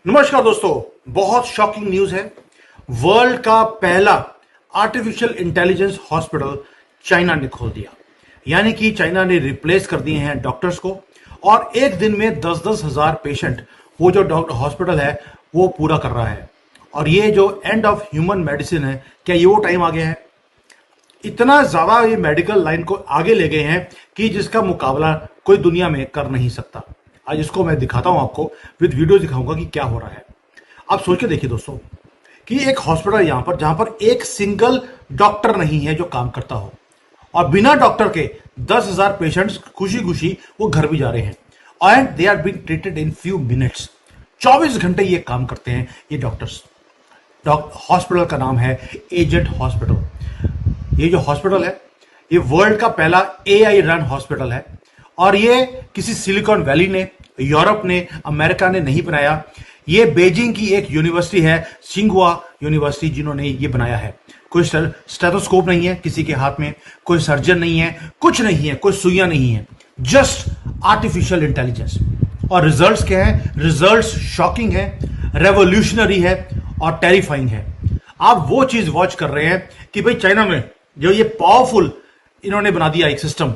नमस्कार दोस्तों, बहुत शॉकिंग न्यूज है। वर्ल्ड का पहला आर्टिफिशियल इंटेलिजेंस हॉस्पिटल चाइना ने खोल दिया। यानी कि चाइना ने रिप्लेस कर दिए हैं डॉक्टर्स को और एक दिन में 10-10 हजार पेशेंट वो जो डॉक्टर हॉस्पिटल है वो पूरा कर रहा है। और ये जो एंड ऑफ ह्यूमन मेडिसिन है, क्या ये वो टाइम आ गया है? इतना ज्यादा ये मेडिकल लाइन को आगे ले गए हैं कि जिसका मुकाबला कोई दुनिया में कर नहीं सकता। आज इसको मैं दिखाता हूं आपको, विद वीडियो दिखाऊंगा कि क्या हो रहा है। आप सोच के देखिए दोस्तों कि एक हॉस्पिटल यहां पर जहां पर एक सिंगल डॉक्टर नहीं है जो काम करता हो, और बिना डॉक्टर के 10,000 पेशेंट्स खुशी खुशी वो घर भी जा रहे हैं and they are being treated in few minutes. 24 घंटे ये काम करते हैं ये डॉक्टर्स। हॉस्पिटल का नाम है एजेंट हॉस्पिटल। ये जो हॉस्पिटल है ये वर्ल्ड का पहला एआई रन हॉस्पिटल है और ये किसी सिलिकॉन वैली ने, यूरोप ने, अमेरिका ने नहीं बनाया। ये बीजिंग की एक यूनिवर्सिटी है, सिंगुआ यूनिवर्सिटी, जिन्होंने ये बनाया है। कोई स्टेथोस्कोप नहीं है किसी के हाथ में, कोई सर्जन नहीं है, कुछ नहीं है, कोई सुइयां नहीं है, जस्ट आर्टिफिशियल इंटेलिजेंस। और रिजल्ट्स क्या है? रिजल्ट्स शॉकिंग है, रेवोल्यूशनरी है और टेरिफाइंग है। आप वो चीज वॉच कर रहे हैं कि भाई चाइना में जो ये पावरफुल इन्होंने बना दिया एक सिस्टम,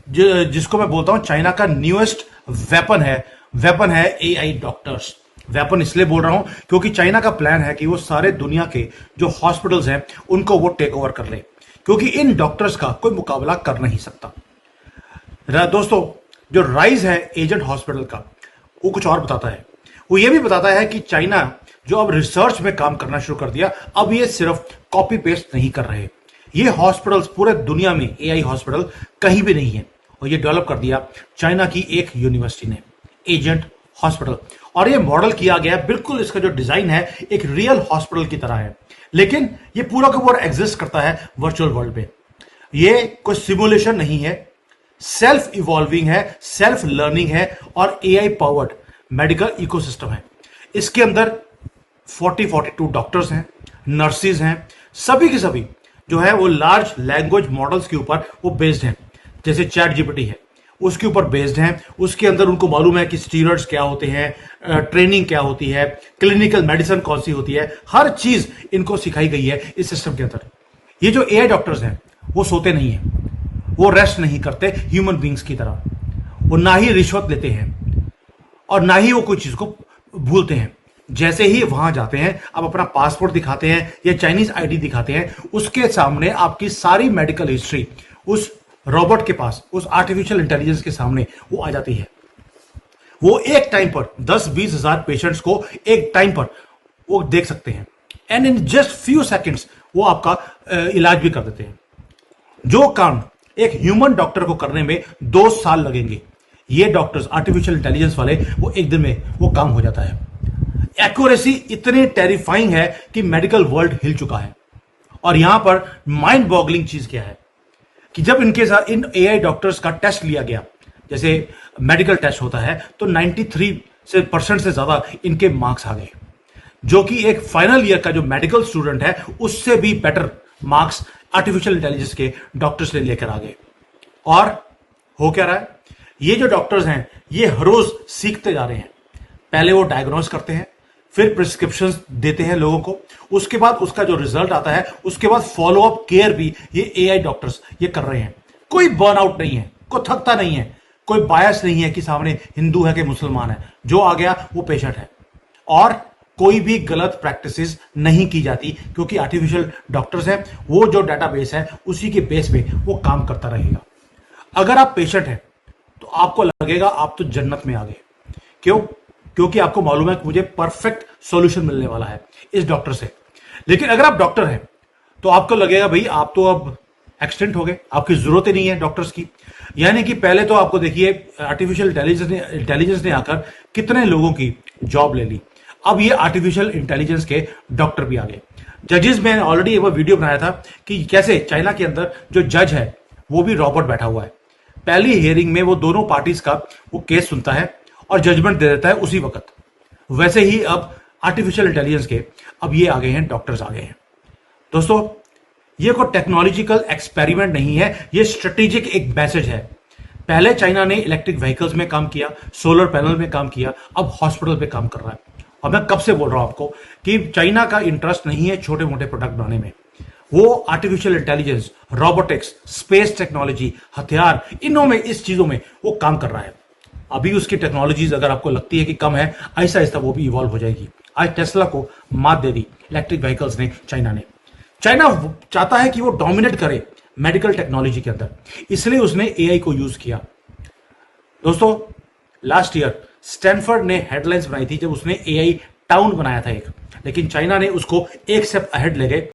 जिसको मैं बोलता हूं चाइना का न्यूएस्ट वेपन है एआई डॉक्टर्स। वेपन इसलिए बोल रहा हूं क्योंकि चाइना का प्लान है कि वो सारे दुनिया के जो हॉस्पिटल्स हैं उनको वो टेक ओवर कर ले, क्योंकि इन डॉक्टर्स का कोई मुकाबला कर नहीं सकता। दोस्तों, जो राइज है एजेंट हॉस्पिटल का, वो कुछ और बताता है। वो ये भी बताता है कि चाइना जो अब रिसर्च में काम करना शुरू कर दिया, अब ये सिर्फ कॉपी पेस्ट नहीं कर रहे। ये हॉस्पिटल्स पूरे दुनिया में एआई हॉस्पिटल कहीं भी नहीं है, और ये डेवलप कर दिया चाइना की एक यूनिवर्सिटी ने, एजेंट हॉस्पिटल। और ये मॉडल किया गया, बिल्कुल इसका जो डिजाइन है एक रियल हॉस्पिटल की तरह है, लेकिन ये पूरा का पूरा एग्जिस्ट करता है वर्चुअल वर्ल्ड में। ये कोई सिमुलेशन नहीं है, सेल्फ इवॉल्विंग है, सेल्फ लर्निंग है और एआई पावर्ड मेडिकल इकोसिस्टम है। इसके अंदर 42 डॉक्टर्स हैं, नर्सिस हैं, सभी के सभी जो है वो लार्ज लैंग्वेज मॉडल्स के ऊपर वो बेस्ड हैं। जैसे चैट जीपीटी है उसके ऊपर बेस्ड हैं। उसके अंदर उनको मालूम है कि स्टीरॉइड्स क्या होते हैं, ट्रेनिंग क्या होती है, क्लिनिकल मेडिसिन कौन सी होती है, हर चीज इनको सिखाई गई है इस सिस्टम के अंदर। ये जो एआई डॉक्टर्स हैं वो सोते नहीं है, वो रेस्ट नहीं करते ह्यूमन बींग्स की तरह। वो ना ही रिश्वत लेते हैं और ना ही वो कोई चीज को भूलते हैं। जैसे ही वहां जाते हैं, आप अपना पासपोर्ट दिखाते हैं या चाइनीज आईडी दिखाते हैं, उसके सामने आपकी सारी मेडिकल हिस्ट्री उस रोबोट के पास, उस आर्टिफिशियल इंटेलिजेंस के सामने वो आ जाती है। वो एक टाइम पर 10-20 हजार पेशेंट्स को एक टाइम पर वो देख सकते हैं and in just few seconds वो आपका इलाज भी कर देते हैं। जो काम एक ह्यूमन डॉक्टर को करने में 2 साल लगेंगे, ये डॉक्टर्स आर्टिफिशियल इंटेलिजेंस वाले वो एक दिन में वो काम हो जाता है। एक्यूरेसी इतनी टेरिफाइंग है कि मेडिकल वर्ल्ड हिल चुका है। और यहां पर माइंड बॉगलिंग चीज क्या है कि जब इनके साथ इन एआई डॉक्टर्स का टेस्ट लिया गया, जैसे मेडिकल टेस्ट होता है, तो 93% से ज्यादा इनके मार्क्स आ गए, जो कि एक फाइनल ईयर का जो मेडिकल स्टूडेंट है उससे भी बेटर मार्क्स आर्टिफिशियल इंटेलिजेंस के डॉक्टर्स ने लेकर आ गए। और हो क्या रहा है, ये जो डॉक्टर्स हैं ये हर रोज सीखते जा रहे हैं। पहले वो डायग्नोस करते हैं, फिर प्रिस्क्रिप्शन देते हैं लोगों को, उसके बाद उसका जो रिजल्ट आता है उसके बाद फॉलो अप केयर भी ये एआई डॉक्टर्स ये कर रहे हैं। कोई बर्नआउट नहीं है, कोई थकता नहीं है, कोई बायस नहीं है कि सामने हिंदू है कि मुसलमान है, जो आ गया वो पेशेंट है। और कोई भी गलत प्रैक्टिसेस नहीं की जाती, क्योंकि आर्टिफिशियल डॉक्टर्स हैं, वो जो डेटाबेस है उसी के बेस पे वो काम करता रहेगा। अगर आप पेशेंट हैं तो आपको लगेगा आप तो जन्नत में आ गए। क्यों? क्योंकि आपको मालूम है कि मुझे परफेक्ट सॉल्यूशन मिलने वाला है इस डॉक्टर से। लेकिन अगर आप डॉक्टर हैं तो आपको लगेगा भाई आप तो अब एक्सटेंट हो गए, आपकी जरूरत ही नहीं है डॉक्टर्स की। यानी कि पहले तो आपको देखिए आर्टिफिशियल इंटेलिजेंस ने आकर कितने लोगों की जॉब ले ली, अब ये आर्टिफिशियल इंटेलिजेंस के डॉक्टर भी आ गए। जजेस में ऑलरेडी एक वीडियो बनाया था कि कैसे चाइना के अंदर जो जज है वो भी रोबोट बैठा हुआ है। पहली हियरिंग में वो दोनों पार्टीज का वो केस सुनता है और जजमेंट दे देता है उसी वक्त। वैसे ही अब आर्टिफिशियल इंटेलिजेंस के अब ये आ गए हैं, डॉक्टर्स आ गए हैं। दोस्तों, ये कोई टेक्नोलॉजिकल एक्सपेरिमेंट नहीं है, ये स्ट्रेटेजिक एक मैसेज है। पहले चाइना ने इलेक्ट्रिक व्हीकल्स में काम किया, सोलर पैनल में काम किया, अब हॉस्पिटल पे काम कर रहा है। और मैं कब से बोल रहा हूं आपको कि चाइना का इंटरेस्ट नहीं है छोटे मोटे प्रोडक्ट बनाने में। वो artificial intelligence, robotics, space technology, हथियार, इनों में, इस चीजों में वो काम कर रहा है। अभी उसकी टेक्नोलॉजीज अगर आपको लगती है कि कम है, आहिस्ता आहिस्ता वो भी इवॉल्व हो जाएगी। आज टेस्ला को मात दे दी इलेक्ट्रिक व्हीकल्स ने चाइना ने। चाइना चाहता है कि वो डोमिनेट करे मेडिकल टेक्नोलॉजी के अंदर, इसलिए उसने एआई को यूज किया। दोस्तों, लास्ट ईयर स्टैनफोर्ड ने हेडलाइंस बनाई थी जब उसने एआई टाउन बनाया था एक, लेकिन चाइना ने उसको एक स्टेप अहेड ले गए